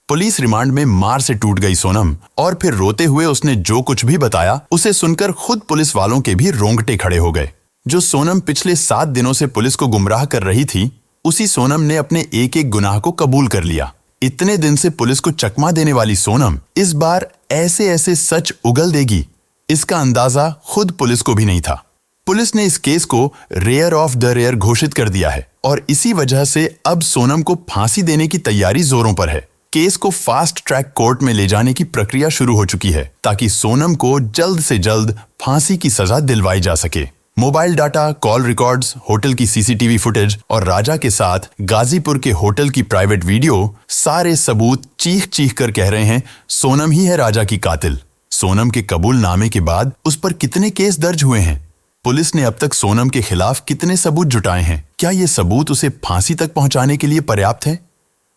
Police remand में मार से टूट गई सोनम और फिर रोते हुए उसने जो कुछ भी बताया उसे सुनकर खुद पुलिस वालों के भी रोंगटे खड़े हो गए। जो सोनम पिछले 7 दिनों से पुलिस को गुमराह कर रही थी, उसी सोनम ने अपने एक एक गुनाह को कबूल कर लिया। इतने दिन से पुलिस को चकमा देने वाली सोनम इस बार ऐसे ऐसे सच उगल देगी, इसका अंदाजा खुद पुलिस को भी नहीं था। पुलिस ने इस केस को रेयर ऑफ द रेयर घोषित कर दिया है और इसी वजह से अब सोनम को फांसी देने की तैयारी जोरों पर है। केस को फास्ट ट्रैक कोर्ट में ले जाने की प्रक्रिया शुरू हो चुकी है ताकि सोनम को जल्द से जल्द फांसी की सजा दिलवाई जा सके। Mobile data, call records, hotel की सीसीटीवी फुटेज और राजा के साथ गाजीपुर के होटल की प्राइवेट वीडियो, सारे सबूत चीख चीख कर कह रहे हैं सोनम ही है राजा की कातिल। सोनम के कबूलनामे के बाद उस पर कितने केस दर्ज हुए हैं? पुलिस ने अब तक सोनम के खिलाफ कितने सबूत जुटाए हैं? क्या ये सबूत उसे फांसी तक पहुंचाने के लिए पर्याप्त है?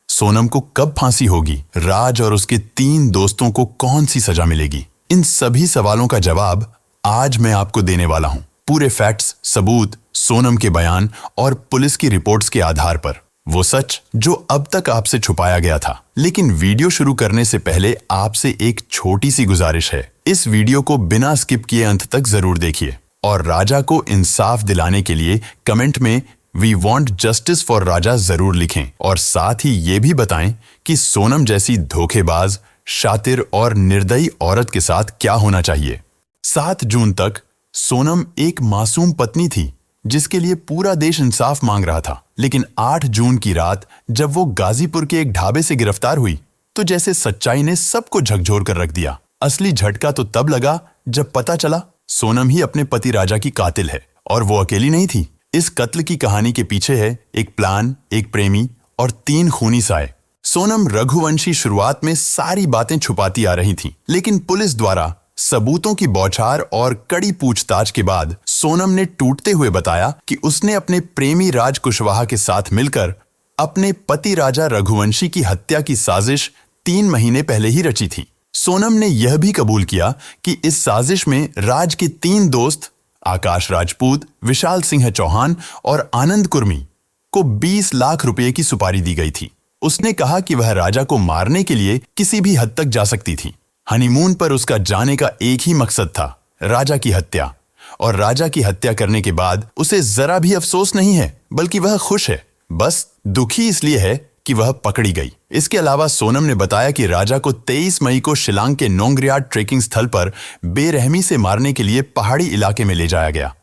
सोनम को कब फांसी होगी? राज और उसके 3 दोस्तों को कौन सी सजा मिलेगी? इन सभी सवालों का जवाब आज मैं आपको देने वाला हूं, पूरे फैक्ट्स, सबूत, सोनम के बयान और पुलिस की रिपोर्ट्स के आधार पर। वो सच जो अब तक आपसे छुपाया गया था। लेकिन वीडियो शुरू करने से पहले आपसे एक छोटी सी गुजारिश है, इस वीडियो को बिना स्किप किए अंत तक जरूर देखिए और राजा को इंसाफ दिलाने के लिए कमेंट में वी वॉन्ट जस्टिस फॉर राजा जरूर लिखें और साथ ही ये भी बताएं कि सोनम जैसी धोखेबाज, शातिर और निर्दयी औरत के साथ क्या होना चाहिए। 7 जून तक सोनम एक मासूम पत्नी थी जिसके लिए पूरा देश इंसाफ मांग रहा था। लेकिन 8 जून की रात जब वो गाजीपुर के एक ढाबे से गिरफ्तार हुई तो जैसे सच्चाई ने सबको झकझोर कर रख दिया। असली झटका तो तब लगा जब पता चला सोनम ही अपने पति राजा की कातिल है और वो अकेली नहीं थी। इस कत्ल की कहानी के पीछे है एक प्लान, एक प्रेमी और 3 खूनी साए। सोनम रघुवंशी शुरुआत में सारी बातें छुपाती आ रही थी, लेकिन पुलिस द्वारा सबूतों की बौछार और कड़ी पूछताछ के बाद सोनम ने टूटते हुए बताया कि उसने अपने प्रेमी राज कुशवाहा के साथ मिलकर अपने पति राजा रघुवंशी की हत्या की साजिश 3 महीने पहले ही रची थी। सोनम ने यह भी कबूल किया कि इस साजिश में राज के 3 दोस्त आकाश राजपूत, विशाल सिंह चौहान और आनंद कुर्मी को 20 लाख रुपए की सुपारी दी गई थी। उसने कहा कि वह राजा को मारने के लिए किसी भी हद तक जा सकती थी। हनीमून पर उसका जाने का एक ही मकसद था, राजा की हत्या। और राजा की हत्या करने के बाद उसे जरा भी अफसोस नहीं है, बल्कि वह खुश है। बस दुखी इसलिए है कि वह पकड़ी गई। इसके अलावा सोनम ने बताया कि राजा को 23 मई को शिलांग के नोंगरियाट ट्रेकिंग स्थल पर बेरहमी से मारने के लिए पहाड़ी इलाके में ले जाया गया।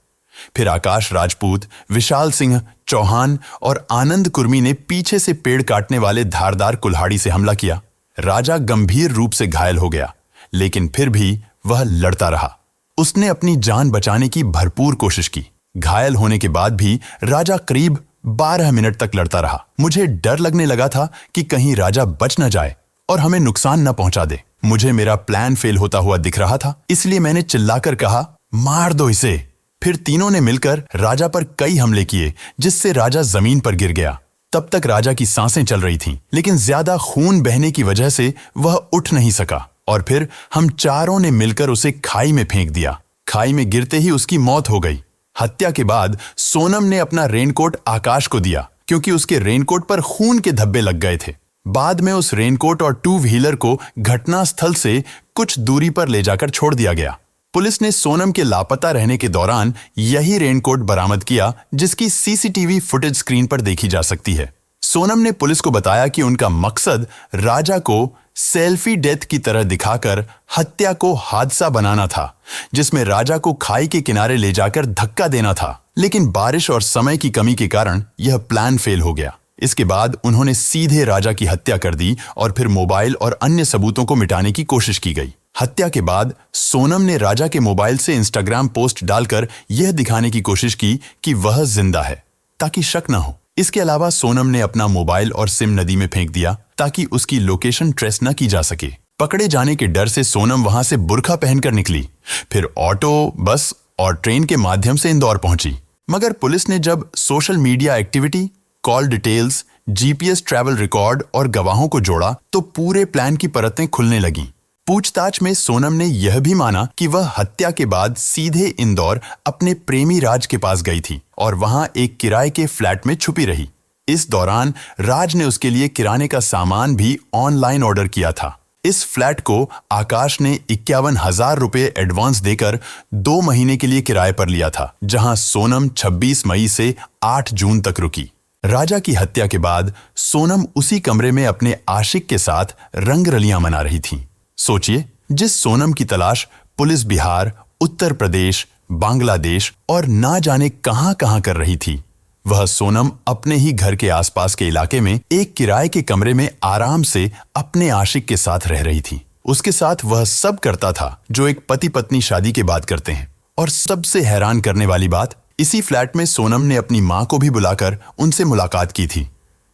फिर आकाश राजपूत, विशाल सिंह चौहान और आनंद कुर्मी ने पीछे से पेड़ काटने वाले धारदार कुल्हाड़ी से हमला किया। राजा गंभीर रूप से घायल हो गया, लेकिन फिर भी वह लड़ता रहा। उसने अपनी जान बचाने की भरपूर कोशिश की। घायल होने के बाद भी राजा करीब 12 मिनट तक लड़ता रहा। मुझे डर लगने लगा था कि कहीं राजा बच न जाए और हमें नुकसान न पहुंचा दे। मुझे मेरा प्लान फेल होता हुआ दिख रहा था, इसलिए मैंने चिल्लाकर कहा, मार दो इसे। फिर तीनों ने मिलकर राजा पर कई हमले किए, जिससे राजा जमीन पर गिर गया। तब तक राजा की सांसें चल रही थीं, लेकिन ज्यादा खून बहने की वजह से वह उठ नहीं सका और फिर हम चारों ने मिलकर उसे खाई में फेंक दिया। खाई में गिरते ही उसकी मौत हो गई। हत्या के बाद सोनम ने अपना रेनकोट आकाश को दिया, क्योंकि उसके रेनकोट पर खून के धब्बे लग गए थे। बाद में उस रेनकोट और 2 व्हीलर को घटनास्थल से कुछ दूरी पर ले जाकर छोड़ दिया गया। पुलिस ने सोनम के लापता रहने के दौरान यही रेनकोट बरामद किया, जिसकी सीसीटीवी फुटेज स्क्रीन पर देखी जा सकती है। सोनम ने पुलिस को बताया कि उनका मकसद राजा को सेल्फी डेथ की तरह दिखाकर हत्या को हादसा बनाना था, जिसमें राजा को खाई के किनारे ले जाकर धक्का देना था। लेकिन बारिश और समय की कमी के कारण यह प्लान फेल हो गया। इसके बाद उन्होंने सीधे राजा की हत्या कर दी और फिर मोबाइल और अन्य सबूतों को मिटाने की कोशिश की गई। हत्या के बाद सोनम ने राजा के मोबाइल से इंस्टाग्राम पोस्ट डालकर यह दिखाने की कोशिश की कि वह जिंदा है, ताकि शक न हो। इसके अलावा सोनम ने अपना मोबाइल और सिम नदी में फेंक दिया ताकि उसकी लोकेशन ट्रेस न की जा सके। पकड़े जाने के डर से सोनम वहां से बुर्का पहनकर निकली, फिर ऑटो, बस और ट्रेन के माध्यम से इंदौर पहुंची। मगर पुलिस ने जब social media activity, call details, GPS travel record और गवाहों को जोड़ा तो पूरे प्लान की परतें खुलने लगीं। पूछताछ में सोनम ने यह भी माना कि वह हत्या के बाद सीधे इंदौर अपने प्रेमी राज के पास गई थी और वहां एक किराए के फ्लैट में छुपी रही। इस दौरान राज ने उसके लिए किराने का सामान भी ऑनलाइन ऑर्डर किया था। इस फ्लैट को आकाश ने 51,000 रुपए एडवांस देकर 2 महीने के लिए किराए पर लिया था, जहां सोनम 26 मई से 8 जून तक रुकी। राजा की हत्या के बाद सोनम उसी कमरे में अपने आशिक के साथ रंगरलियां मना रही थी। सोचिए, जिस सोनम की तलाश पुलिस बिहार, उत्तर प्रदेश, बांग्लादेश और ना जाने कहां कहां कर रही थी, वह सोनम अपने ही घर के आसपास के इलाके में एक किराए के कमरे में आराम से अपने आशिक के साथ रह रही थी। उसके साथ वह सब करता था जो एक पति पत्नी शादी के बाद करते हैं। और सबसे हैरान करने वाली बात, इसी फ्लैट में सोनम ने अपनी मां को भी बुलाकर उनसे मुलाकात की थी।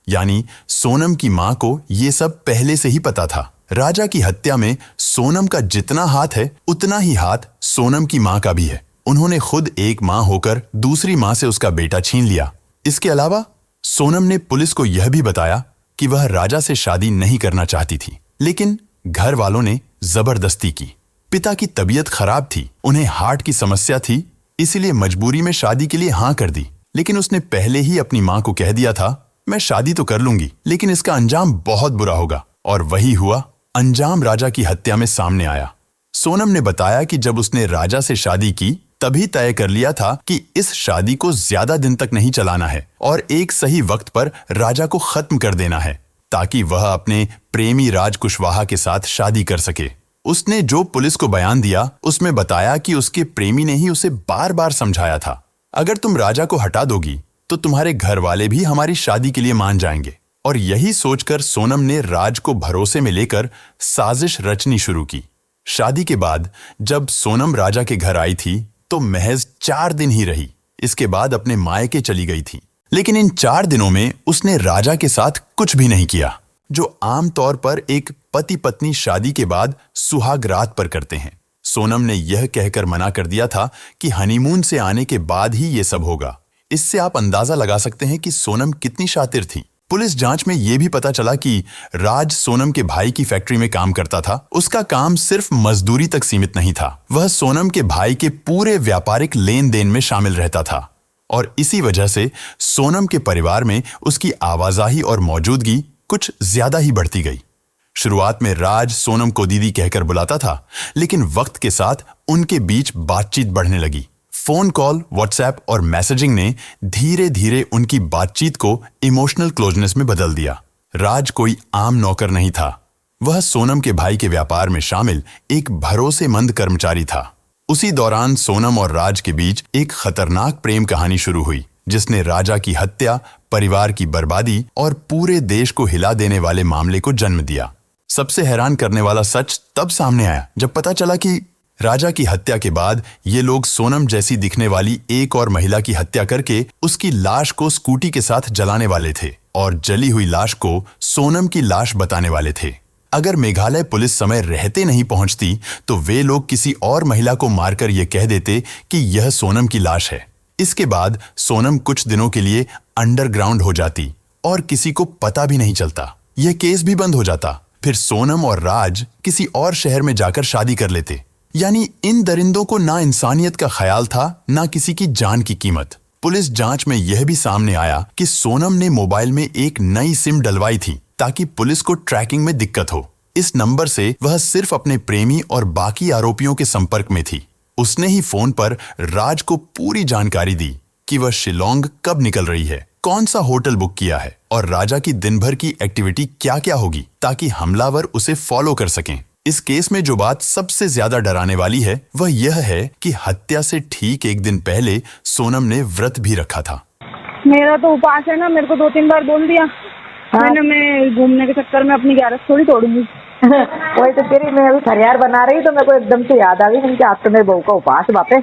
यानी सोनम की मां को ये सब पहले से ही पता था। राजा की हत्या में सोनम का जितना हाथ है, उतना ही हाथ सोनम की मां का भी है। उन्होंने खुद एक मां होकर दूसरी मां से उसका बेटा छीन लिया। इसके अलावा सोनम ने पुलिस को यह भी बताया कि वह राजा से शादी नहीं करना चाहती थी, लेकिन घर वालों ने जबरदस्ती की। पिता की तबीयत खराब थी, उन्हें हार्ट की समस्या थी, इसलिए मजबूरी में शादी के लिए हाँ कर दी। लेकिन उसने पहले ही अपनी मां को कह दिया था, मैं शादी तो कर लूंगी, लेकिन इसका अंजाम बहुत बुरा होगा। और वही हुआ। अंजाम राजा की हत्या में सामने आया। सोनम ने बताया कि जब उसने राजा से शादी की, तभी तय कर लिया था कि इस शादी को ज्यादा दिन तक नहीं चलाना है और एक सही वक्त पर राजा को खत्म कर देना है, ताकि वह अपने प्रेमी राज कुशवाहा के साथ शादी कर सके। उसने जो पुलिस को बयान दिया, उसमें बताया कि उसके प्रेमी ने ही उसे बार बार समझाया था, अगर तुम राजा को हटा दोगी तो तुम्हारे घर वाले भी हमारी शादी के लिए मान जाएंगे। और यही सोचकर सोनम ने राज को भरोसे में लेकर साजिश रचनी शुरू की। शादी के बाद जब सोनम राजा के घर आई थी तो महज 4 दिन ही रही। इसके बाद अपने मायके चली गई थी। लेकिन इन 4 दिनों में उसने राजा के साथ कुछ भी नहीं किया, जो आमतौर पर एक पति पत्नी शादी के बाद सुहाग रात पर करते हैं। सोनम ने यह कहकर मना कर दिया था कि हनीमून से आने के बाद ही ये सब होगा। इससे आप अंदाजा लगा सकते हैं कि सोनम कितनी शातिर थी। पुलिस जांच में यह भी पता चला कि राज सोनम के भाई की फैक्ट्री में काम करता था। उसका काम सिर्फ मजदूरी तक सीमित नहीं था, वह सोनम के भाई के पूरे व्यापारिक लेन देन में शामिल रहता था। और इसी वजह से सोनम के परिवार में उसकी आवाजाही और मौजूदगी कुछ ज्यादा ही बढ़ती गई। शुरुआत में राज सोनम को दीदी कहकर बुलाता था, लेकिन वक्त के साथ उनके बीच बातचीत बढ़ने लगी। फोन कॉल, व्हाट्सएप और मैसेजिंग ने धीरे धीरे उनकी बातचीत को इमोशनल क्लोजनेस में बदल दिया। राज कोई आम नौकर नहीं था, वह सोनम के भाई के व्यापार में शामिल एक भरोसेमंद कर्मचारी था। उसी दौरान सोनम और राज के बीच एक खतरनाक प्रेम कहानी शुरू हुई, जिसने राजा की हत्या, परिवार की बर्बादी और पूरे देश को हिला देने वाले मामले को जन्म दिया। सबसे हैरान करने वाला सच तब सामने आया जब पता चला कि राजा की हत्या के बाद ये लोग सोनम जैसी दिखने वाली एक और महिला की हत्या करके उसकी लाश को स्कूटी के साथ जलाने वाले थे और जली हुई लाश को सोनम की लाश बताने वाले थे। अगर मेघालय पुलिस समय रहते नहीं पहुंचती तो वे लोग किसी और महिला को मारकर ये कह देते कि यह सोनम की लाश है। इसके बाद सोनम कुछ दिनों के लिए अंडरग्राउंड हो जाती और किसी को पता भी नहीं चलता। यह केस भी बंद हो जाता। फिर सोनम और राज किसी और शहर में जाकर शादी कर लेते। यानी इन दरिंदों को ना इंसानियत का ख्याल था, ना किसी की जान की कीमत। पुलिस जांच में यह भी सामने आया कि सोनम ने मोबाइल में एक नई सिम डलवाई थी ताकि पुलिस को ट्रैकिंग में दिक्कत हो। इस नंबर से वह सिर्फ अपने प्रेमी और बाकी आरोपियों के संपर्क में थी। उसने ही फोन पर राज को पूरी जानकारी दी कि वह शिलोंग कब निकल रही है, कौन सा होटल बुक किया है और राजा की दिन भर की एक्टिविटी क्या क्या होगी, ताकि हमलावर उसे फॉलो कर सकें। इस केस में जो बात सबसे ज्यादा डराने वाली है वह यह है कि हत्या से ठीक एक दिन पहले सोनम ने व्रत भी रखा था। मेरा तो उपास है ना, मेरे को 2-3 बार बोल दिया। हाँ। मैं घूमने के चक्कर में अपनी 11 थोड़ी तोड़ूंगी। वही तो फिर मैं अभी फरियार बना रही तो मेरे को एकदम से याद आ गई कि आज तो मेरे बहू का उपास बापे।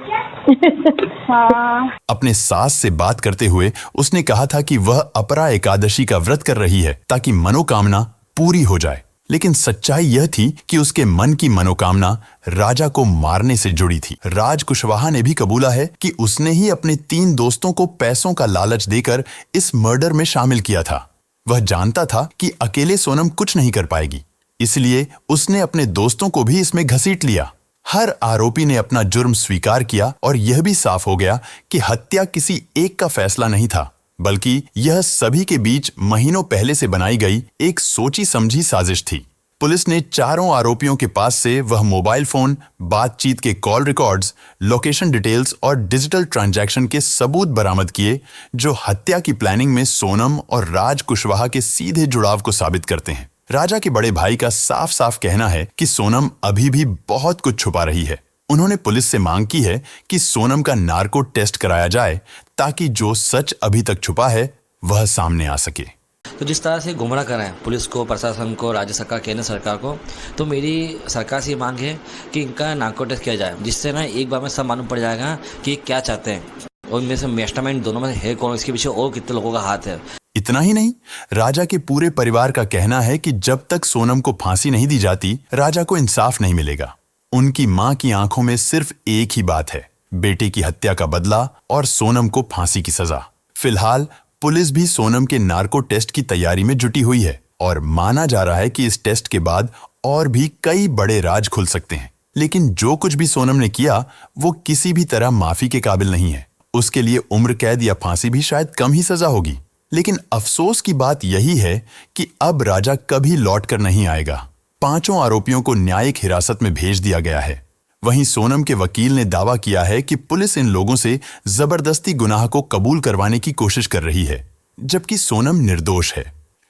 हाँ। अपने सास से बात करते हुए उसने कहा था कि वह अपरा एकादशी का व्रत कर रही है ताकि मनोकामना पूरी हो जाए। लेकिन सच्चाई यह थी कि उसके मन की मनोकामना राजा को मारने से जुड़ी थी। राज कुशवाहा ने भी कबूला है कि उसने ही अपने 3 दोस्तों को पैसों का लालच देकर इस मर्डर में शामिल किया था। वह जानता था कि अकेले सोनम कुछ नहीं कर पाएगी, इसलिए उसने अपने दोस्तों को भी इसमें घसीट लिया। हर आरोपी ने अपना जुर्म स्वीकार किया और यह भी साफ हो गया कि हत्या किसी एक का फैसला नहीं था, बल्कि यह सभी के बीच महीनों पहले से बनाई गई एक सोची समझी साजिश थी। पुलिस ने चारों आरोपियों के पास से वह मोबाइल फोन, बातचीत के कॉल रिकॉर्ड्स, लोकेशन डिटेल्स और डिजिटल ट्रांजैक्शन के सबूत बरामद किए जो हत्या की प्लानिंग में सोनम और राज कुशवाहा के सीधे जुड़ाव को साबित करते हैं। राजा के बड़े भाई का साफ साफ कहना है कि सोनम अभी भी बहुत कुछ छुपा रही है। उन्होंने पुलिस से मांग की है कि सोनम का नार्को टेस्ट कराया जाए ताकि जो सच अभी तक छुपा है वह सामने आ सके। तो जिस तरह से गुमराह कर रहे हैं पुलिस को, प्रशासन को, राज्य सरकार, केंद्र सरकार को, तो मेरी सरकार से ये मांग है कि इनका नार्को टेस्ट किया जाए, जिससे ना एक बार में सब मालूम पड़ जाएगा कि क्या चाहते हैं और इनमें से मास्टरमाइंड दोनों में है कौन, इसके पीछे और कितने लोगों का हाथ है। इतना ही नहीं, राजा के पूरे परिवार का कहना है कि जब तक सोनम को फांसी नहीं दी जाती, राजा को इंसाफ नहीं मिलेगा। उनकी मां की आंखों में सिर्फ एक ही बात है, बेटे की हत्या का बदला और सोनम को फांसी की सजा। फिलहाल पुलिस भी सोनम के नार्को टेस्ट की तैयारी में जुटी हुई है और माना जा रहा है कि इस टेस्ट के बाद और भी कई बड़े राज खुल सकते हैं। लेकिन जो कुछ भी सोनम ने किया वो किसी भी तरह माफी के काबिल नहीं है। उसके लिए उम्र कैद या फांसी भी शायद कम ही सजा होगी। लेकिन अफसोस की बात यही है कि अब राजा कभी लौट कर नहीं आएगा। पांचों आरोपियों को न्यायिक हिरासत में भेज दिया गया है। वहीं सोनम के वकील ने दावा किया है कि पुलिस इन लोगों से जबरदस्ती गुनाह को कबूल करवाने की कोशिश कर रही है, जबकि सोनम निर्दोष है।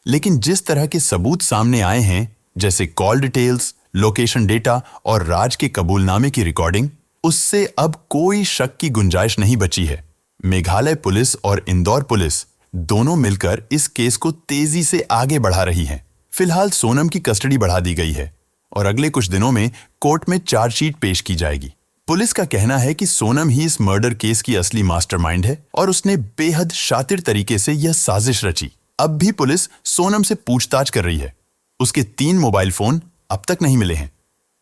लेकिन जिस तरह के सबूत सामने आए हैं, जैसे कॉल डिटेल्स, लोकेशन डेटा और राज के कबूलनामे की रिकॉर्डिंग, उससे अब कोई शक की गुंजाइश नहीं बची है। मेघालय पुलिस और इंदौर पुलिस दोनों मिलकर इस केस को तेजी से आगे बढ़ा रही हैं। फिलहाल सोनम की कस्टडी बढ़ा दी गई है और अगले कुछ दिनों में कोर्ट में चार्जशीट पेश की जाएगी। पुलिस का कहना है कि सोनम ही इस मर्डर केस की असली मास्टरमाइंड है और उसने बेहद शातिर तरीके से यह साजिश रची। अब भी पुलिस सोनम से पूछताछ कर रही है। उसके 3 मोबाइल फोन अब तक नहीं मिले हैं।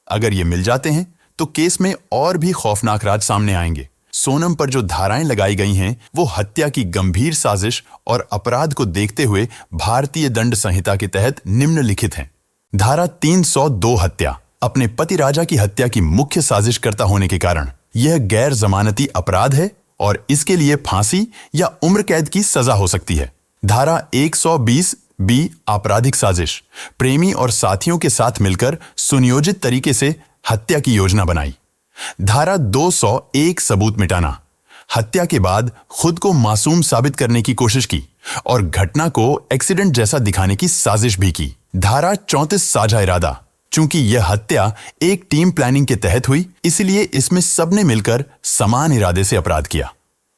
अगर ये मिल जाते हैं तो केस में और भी खौफनाक राज सामने आएंगे। सोनम पर जो धाराएं लगाई गई हैं वो हत्या की गंभीर साजिश और अपराध को देखते हुए भारतीय दंड संहिता के तहत निम्नलिखित हैं। धारा 302 हत्या। अपने पति राजा की हत्या की मुख्य साजिशकर्ता होने के कारण यह गैर जमानती अपराध है और इसके लिए फांसी या उम्र कैद की सजा हो सकती है। धारा 120 बी आपराधिक साजिश। प्रेमी और साथियों के साथ मिलकर सुनियोजित तरीके से हत्या की योजना बनाई। धारा 201 सबूत मिटाना। हत्या के बाद खुद को मासूम साबित करने की कोशिश की और घटना को एक्सीडेंट जैसा दिखाने की साजिश भी की। धारा 34 साझा इरादा। चूंकि यह हत्या एक टीम प्लानिंग के तहत हुई, इसलिए इसमें सबने मिलकर समान इरादे से अपराध किया।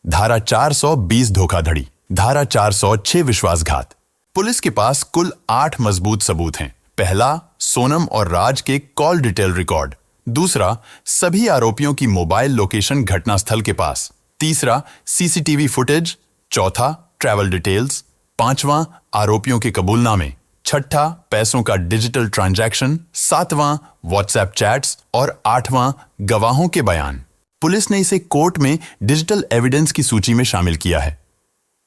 धारा 420 धोखाधड़ी। धारा 406 विश्वासघात। पुलिस के पास कुल 8 मजबूत सबूत हैं। पहला, सोनम और राज के कॉल डिटेल रिकॉर्ड। दूसरा, सभी आरोपियों की मोबाइल लोकेशन घटनास्थल के पास। तीसरा, सीसीटीवी फुटेज। चौथा, ट्रैवल डिटेल्स। पांचवां, आरोपियों के कबूलनामे। छठा, पैसों का डिजिटल ट्रांजैक्शन। सातवां, व्हाट्सएप चैट्स और आठवां, गवाहों के बयान। पुलिस ने इसे कोर्ट में डिजिटल एविडेंस की सूची में शामिल किया है।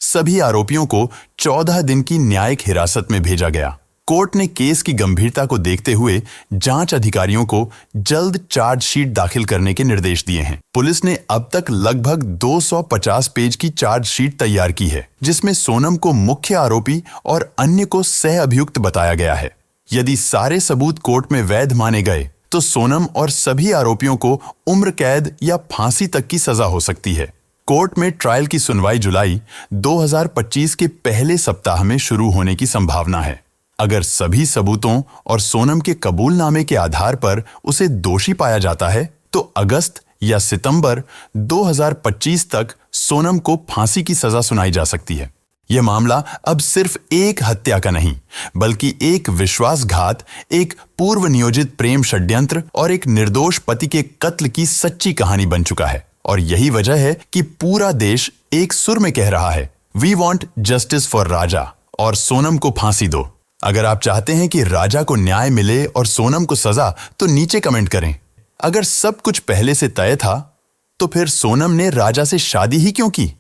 सभी आरोपियों को 14 दिन की न्यायिक हिरासत में भेजा गया। कोर्ट ने केस की गंभीरता को देखते हुए जांच अधिकारियों को जल्द चार्जशीट दाखिल करने के निर्देश दिए हैं। पुलिस ने अब तक लगभग 250 पेज की चार्जशीट तैयार की है, जिसमें सोनम को मुख्य आरोपी और अन्य को सह अभियुक्त बताया गया है। यदि सारे सबूत कोर्ट में वैध माने गए तो सोनम और सभी आरोपियों को उम्र कैद या फांसी तक की सजा हो सकती है। कोर्ट में ट्रायल की सुनवाई जुलाई 2025 के पहले सप्ताह में शुरू होने की संभावना है। अगर सभी सबूतों और सोनम के कबूलनामे के आधार पर उसे दोषी पाया जाता है तो अगस्त या सितंबर 2025 तक सोनम को फांसी की सजा सुनाई जा सकती है। यह मामला अब सिर्फ एक हत्या का नहीं, बल्कि एक विश्वासघात, एक पूर्व नियोजित प्रेम षड्यंत्र और एक निर्दोष पति के कत्ल की सच्ची कहानी बन चुका है। और यही वजह है कि पूरा देश एक सुर में कह रहा है, वी वॉन्ट जस्टिस फॉर राजा और सोनम को फांसी दो। अगर आप चाहते हैं कि राजा को न्याय मिले और सोनम को सजा, तो नीचे कमेंट करें। अगर सब कुछ पहले से तय था तो फिर सोनम ने राजा से शादी ही क्यों की?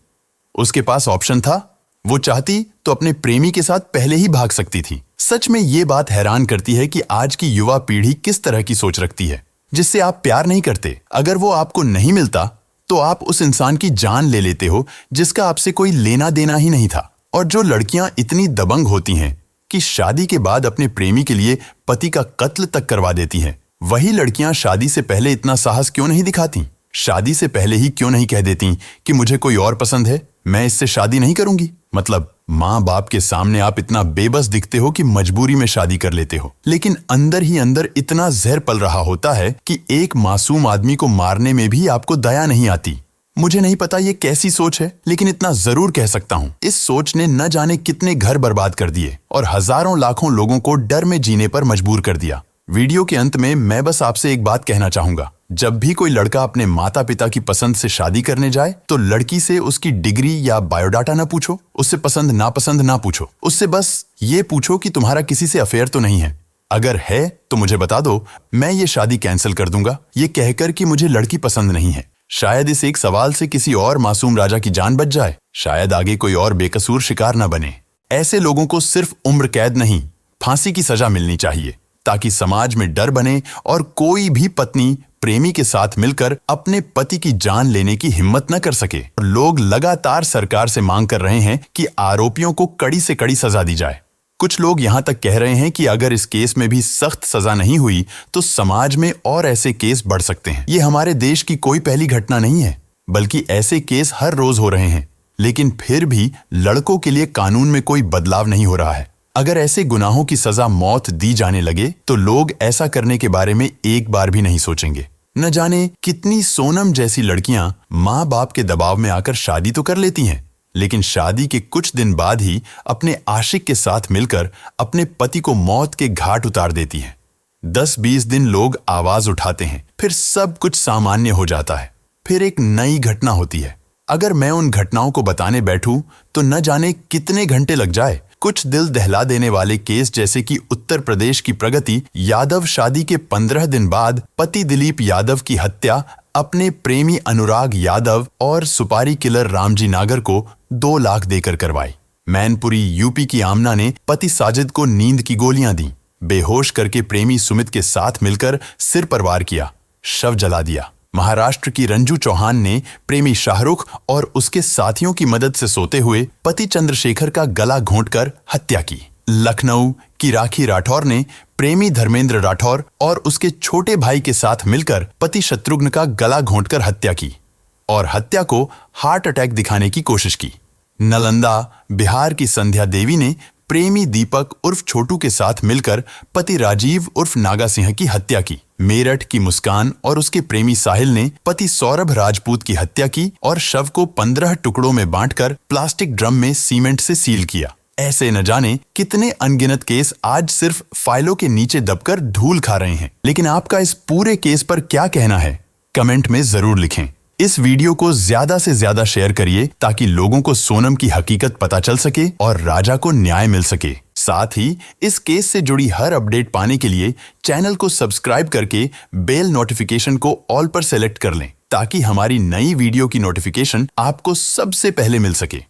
उसके पास ऑप्शन था। वो चाहती तो अपने प्रेमी के साथ पहले ही भाग सकती थी। सच में ये बात हैरान करती है कि आज की युवा पीढ़ी किस तरह की सोच रखती है। जिससे आप प्यार नहीं करते, अगर वो आपको नहीं मिलता तो आप उस इंसान की जान ले लेते हो जिसका आपसे कोई लेना देना ही नहीं था। और जो लड़कियां इतनी दबंग होती हैं कि शादी के बाद अपने प्रेमी के लिए पति का कत्ल तक करवा देती हैं, वही लड़कियां शादी से पहले इतना साहस क्यों नहीं दिखाती? शादी से पहले ही क्यों नहीं कह देती कि मुझे कोई और पसंद है, मैं इससे शादी नहीं करूंगी? मतलब माँ बाप के सामने आप इतना बेबस दिखते हो कि मजबूरी में शादी कर लेते हो, लेकिन अंदर ही अंदर इतना जहर पल रहा होता है कि एक मासूम आदमी को मारने में भी आपको दया नहीं आती। मुझे नहीं पता ये कैसी सोच है, लेकिन इतना जरूर कह सकता हूँ, इस सोच ने न जाने कितने घर बर्बाद कर दिए और हजारों लाखों लोगों को डर में जीने पर मजबूर कर दिया। वीडियो के अंत में मैं बस आपसे एक बात कहना चाहूंगा, जब भी कोई लड़का अपने माता पिता की पसंद से शादी करने जाए तो लड़की से उसकी डिग्री या बायोडाटा ना पूछो, उससे पसंद नापसंद ना पूछो, उससे बस ये पूछो कि तुम्हारा किसी से अफेयर तो नहीं है। अगर है तो मुझे बता दो, मैं ये शादी कैंसिल कर दूंगा, ये कहकर कि मुझे लड़की पसंद नहीं है। शायद इस एक सवाल से किसी और मासूम राजा की जान बच जाए, शायद आगे कोई और बेकसूर शिकार न बने। ऐसे लोगों को सिर्फ उम्र कैद नहीं, फांसी की सजा मिलनी चाहिए, ताकि समाज में डर बने और कोई भी पत्नी प्रेमी के साथ मिलकर अपने पति की जान लेने की हिम्मत न कर सके। लोग लगातार सरकार से मांग कर रहे हैं कि आरोपियों को कड़ी से कड़ी सजा दी जाए। कुछ लोग यहां तक कह रहे हैं कि अगर इस केस में भी सख्त सजा नहीं हुई तो समाज में और ऐसे केस बढ़ सकते हैं। ये हमारे देश की कोई पहली घटना नहीं है, बल्कि ऐसे केस हर रोज हो रहे हैं, लेकिन फिर भी लड़कों के लिए कानून में कोई बदलाव नहीं हो रहा है। अगर ऐसे गुनाहों की सजा मौत दी जाने लगे तो लोग ऐसा करने के बारे में एक बार भी नहीं सोचेंगे। न जाने कितनी सोनम जैसी लड़कियां माँ बाप के दबाव में आकर शादी तो कर लेती हैं, लेकिन शादी के कुछ दिन बाद ही अपने आशिक के साथ मिलकर अपने पति को मौत के घाट उतार देती हैं। 10-20 दिन लोग आवाज उठाते हैं, फिर सब कुछ सामान्य हो जाता है, फिर एक नई घटना होती है। अगर मैं उन घटनाओं को बताने बैठूं तो न जाने कितने घंटे लग जाए। कुछ दिल दहला देने वाले केस जैसे कि उत्तर प्रदेश की प्रगति यादव शादी के 15 दिन बाद पति दिलीप यादव की हत्या अपने प्रेमी अनुराग यादव और सुपारी किलर रामजी नागर को 2 लाख देकर करवाई। मैनपुरी यूपी की आमना ने पति साजिद को नींद की गोलियां दी, बेहोश करके प्रेमी सुमित के साथ मिलकर सिर पर वार किया, शव जला दिया। महाराष्ट्र की रंजू चौहान ने प्रेमी शाहरुख और उसके साथियों की मदद से सोते हुए पति चंद्रशेखर का गला घोंटकर हत्या की। लखनऊ की राखी राठौर ने प्रेमी धर्मेंद्र राठौर और उसके छोटे भाई के साथ मिलकर पति शत्रुघ्न का गला घोंटकर हत्या की और हत्या को हार्ट अटैक दिखाने की कोशिश की। नालंदा बिहार की संध्या देवी ने प्रेमी दीपक उर्फ छोटू के साथ मिलकर पति राजीव उर्फ नागा सिंह की हत्या की। मेरठ की मुस्कान और उसके प्रेमी साहिल ने पति सौरभ राजपूत की हत्या की और शव को 15 टुकड़ों में बांटकर प्लास्टिक ड्रम में सीमेंट से सील किया। ऐसे न जाने कितने अनगिनत केस आज सिर्फ फाइलों के नीचे दबकर धूल खा रहे हैं। लेकिन आपका इस पूरे केस पर क्या कहना है, कमेंट में जरूर लिखें। इस वीडियो को ज्यादा से ज्यादा शेयर करिए ताकि लोगों को सोनम की हकीकत पता चल सके और राजा को न्याय मिल सके। साथ ही इस केस से जुड़ी हर अपडेट पाने के लिए चैनल को सब्सक्राइब करके बेल नोटिफिकेशन को ऑल पर सेलेक्ट कर लें ताकि हमारी नई वीडियो की नोटिफिकेशन आपको सबसे पहले मिल सके।